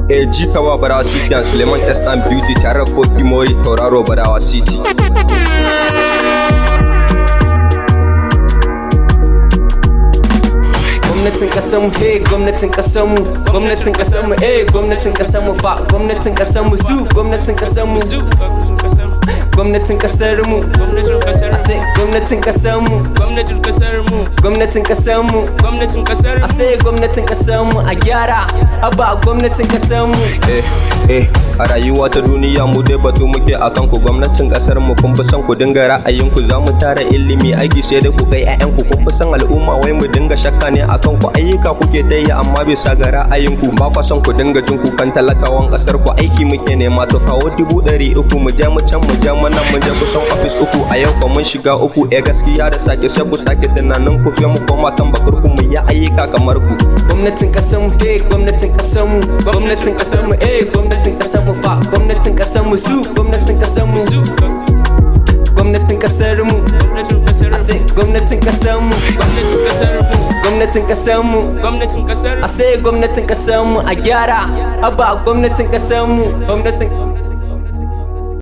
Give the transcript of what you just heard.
Jikawa Barawa City and Suleiman S and Beauty tare da Kofi Mori Tauraro Barawa City. Gwamnatin kasanmu, hey gwamnatin kasanmu, gwamnatin kasanmu, hey gwamnatin kasanmu fa, gwamnatin kasanmu su, gwamnatin kasanmu, gwamnatin kasarmu, ase gwamnatin kasarmu, gwamnatin kasarmu, gwamnatin kasarmu, gwamnatin kasarmu, ase gwamnatin kasarmu a gyara, aba gwamnatin kasarmu. A rayuwa ta duniya mu dai batu muke akan ku gwamnatin kasar mu kun fi son ku dinga ra'ayin ku za mu tara ilimi aiki sai da ku kai ƴaƴan ku kun fi son al'umma wai mu dinga shakka ne akan ku ayyuka kuke dai amma bisa ga ra'ayin ku ba ku son ku dinga jin kukan talakawan kasar ku aiki muke nema to kawo 300 mu je mu can mu je mu nan mu je kusan office uku a yau ko mun shiga uku gaskiya da sake sai ku sake tunanin ku fiye mu koma kan bakar ku mu yi ayyuka kamar ku. Gwamnatin kasar mu gwamnatin kasar mu, gwamnatin kasar mu gwamnatin kasar mu fa, gwamnatin kasar mu su, gwamnatin kasar mu, gwamnatin kasar mu, ase gwamnatin kasar mu, gwamnatin kasar mu, gwamnatin kasar mu, ase gwamnatin kasar mu a gyara, aba gwamnatin kasar mu, gwamnatin